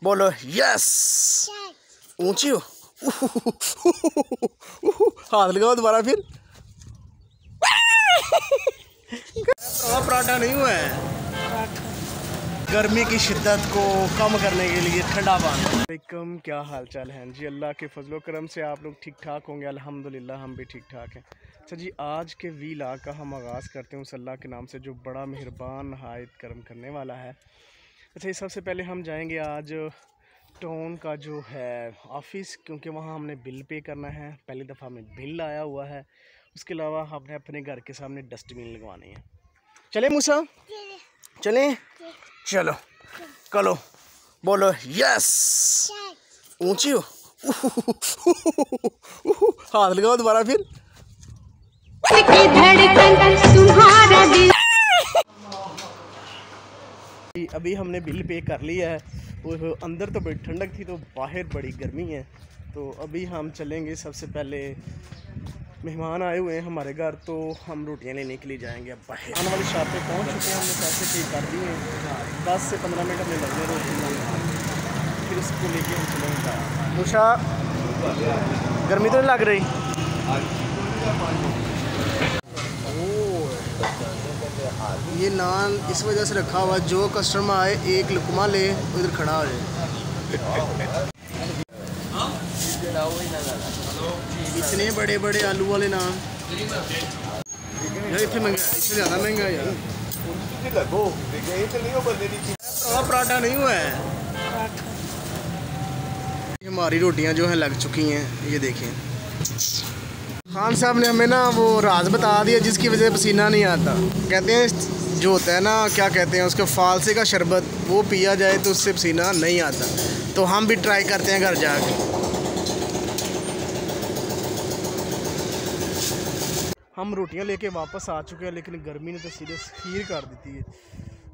बोलो यस। ऊंची हो। हाथ लगाओ दोबारा फिर। पराठा नहीं हुआ है। गर्मी की शिद्दत को कम करने के लिए ठंडा पानी। वालेकुम, क्या हाल चाल है जी। अल्लाह के फजलो करम से आप लोग ठीक ठाक होंगे। अल्हम्दुलिल्लाह हम भी ठीक ठाक हैं। अच्छा जी, आज के व्लॉग का हम आगाज़ करते हैं उस अल्लाह के नाम से जो बड़ा मेहरबान नहायत करम करने वाला है। अच्छा जी, सबसे पहले हम जाएंगे आज टाउन का जो है ऑफिस, क्योंकि वहाँ हमने बिल पे करना है। पहली दफ़ा हमें बिल आया हुआ है। उसके अलावा हमने अपने घर के सामने डस्टबिन लगवानी है। चले मूसा, चलें? चलो कलो, बोलो यस। ऊंची हो। हाथ लगाओ दोबारा फिर। अभी हमने बिल पे कर लिया है। वो अंदर तो बड़ी ठंडक थी, तो बाहर बड़ी गर्मी है। तो अभी हम चलेंगे। सबसे पहले मेहमान आए हुए हैं हमारे घर, तो हम रोटियां लेने के लिए जाएंगे। अब बाहर आने वाली शॉप पे पहुंच चुके हैं। हमने पैसे पे कर दिए हैं। 10 से 15 मिनट हमें लगने रोटी लाने, फिर इसको लेके हम चलेंगे। मुशा, गर्मी तो नहीं लग रही? ये नान इस वजह से रखा हुआ, जो कस्टमर आए एक लुकमा ले, उधर खड़ा हो जाए। इतने बड़े बड़े आलू वाले नान यार, इतने महंगा, इससे ज़्यादा महंगा यार। पराठा नहीं हुआ है। हमारी रोटियां जो हैं लग चुकी हैं, ये देखें। खान साहब ने हमें ना वो राज बता दिया जिसकी वजह से पसीना नहीं आता। कहते हैं जो होता है ना, क्या कहते हैं उसको, फालसे का शरबत, वो पिया जाए तो उससे पसीना नहीं आता। तो हम भी ट्राई करते हैं घर जाके। हम रोटियां लेके वापस आ चुके हैं, लेकिन गर्मी ने तो सीधे खीर कर दी थी।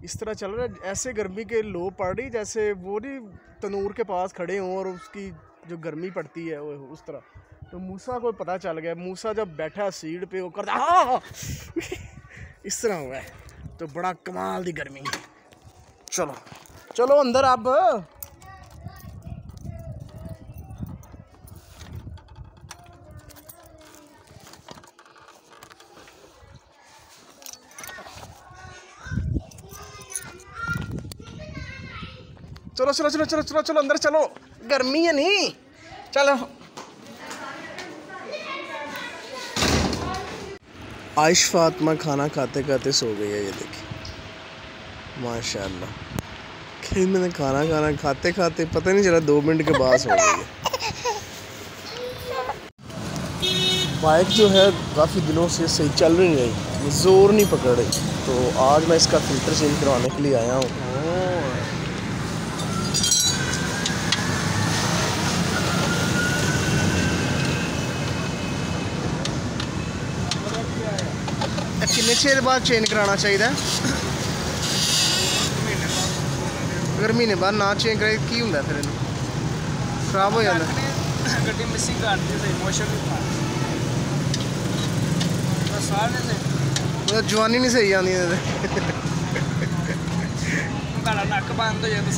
इस तरह चल रहा है, ऐसे गर्मी के लो पड़ रही जैसे वो नहीं तनूर के पास खड़े हों और उसकी जो गर्मी पड़ती है वो उस तरह। तो मूसा को पता चल गया। मूसा जब बैठा सीट पे वो करता इस तरह हुआ है। तो बड़ा कमाल दी गर्मी। चलो चलो अंदर अब। चलो चलो चलो चलो चलो चलो अंदर चलो, गर्मी है नहीं। चलो। आयश फातिमा खाना खाते खाते सो गई है, ये देखिए माशाल्लाह। कि मैंने खाना खाते खाते पता नहीं चला 2 मिनट के बाद सो गई है। बाइक जो है काफ़ी दिनों से सही चल रही है, जोर नहीं पकड़ रही। तो आज मैं इसका फ़िल्टर चेंज करवाने के लिए आया हूँ। कितने चेर बाद चेंज कराना चाहिए? अगर महीने बाद ना चेंज करे की होंगे फिर खराब हो जाता। जवानी नहीं सही आनी नक बंद हो जाता।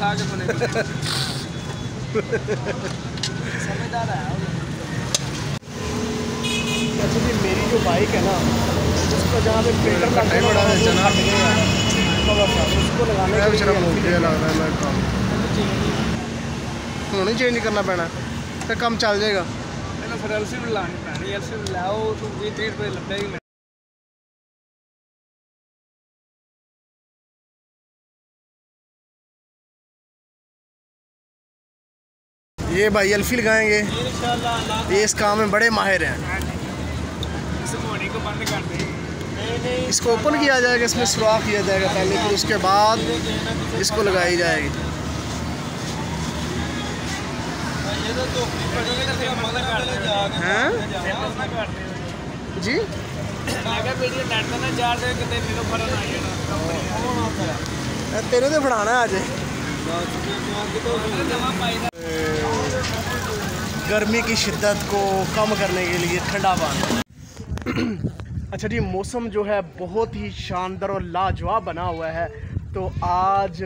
अच्छा जी, मेरी जो बाइक है ना, उसका जहाँ पे फिल्टर लगता है बड़ा उसको लगाने का नहीं चेंज करना पैना, फिर काम चल जाएगा। फिर एलसी भी लानी पैनी, एलसी लाओ तो 20-30 रुपये लगेगी। ये भाई एल्फी लगाएंगे, ये इस काम में बड़े माहिर हैं। इसको ओपन किया जाएगा, इसमें सुराख किया जाएगा पहले, फिर उसके बाद इसको लगाई जाएगी। हैं जी, तेरे तो बनाना है आज। गर्मी की शिद्दत को कम करने के लिए ठंडा पानी। अच्छा जी, मौसम जो है बहुत ही शानदार और लाजवाब बना हुआ है। तो आज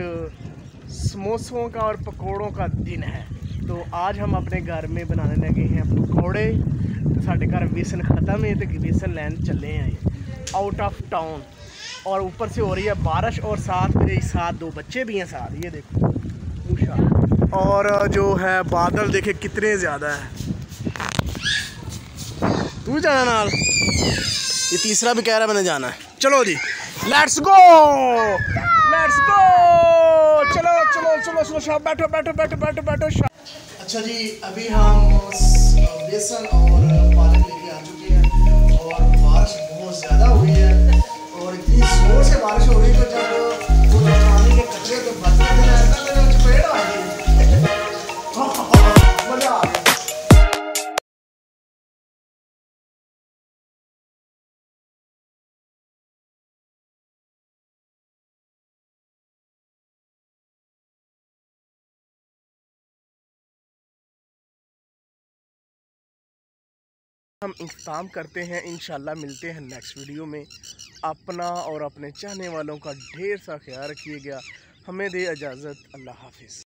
समोसों का और पकोड़ों का दिन है। तो आज हम अपने घर में बनाने लगे हैं पकोड़े। तो साढ़े घर बेसन ख़त्म है तो बेसन लैन चले हैं आउट ऑफ टाउन। और ऊपर से हो रही है बारिश और साथ मेरे साथ दो बच्चे भी हैं साथ, ये देखो मूशा। और जो है बादल देखे कितने ज़्यादा है। तू जाना नाल, ये तीसरा भी कह रहा है मैंने जाना है। चलो जी लेट्स गो, लेट्स गो। चलो चलो चलो चलो शाह, बैठो बैठो बैठो बैठो बैठो शाह। अच्छा जी, अभी हम बेसन और पालक लेके आ चुके हैं और बारिश बहुत ज़्यादा हुई है और इतनी ज़ोर से बारिश हो रही है। तो जब वो पानी के कचरे तो बचते हैं ऐसा मेरे चपेट आ गई, मज़ा आ गया। हम इंतज़ाम करते हैं, इंशाल्लाह मिलते हैं नेक्स्ट वीडियो में। अपना और अपने चाहने वालों का ढेर सा ख्याल रखिएगा। हमें दे इजाज़त, अल्लाह हाफिज़।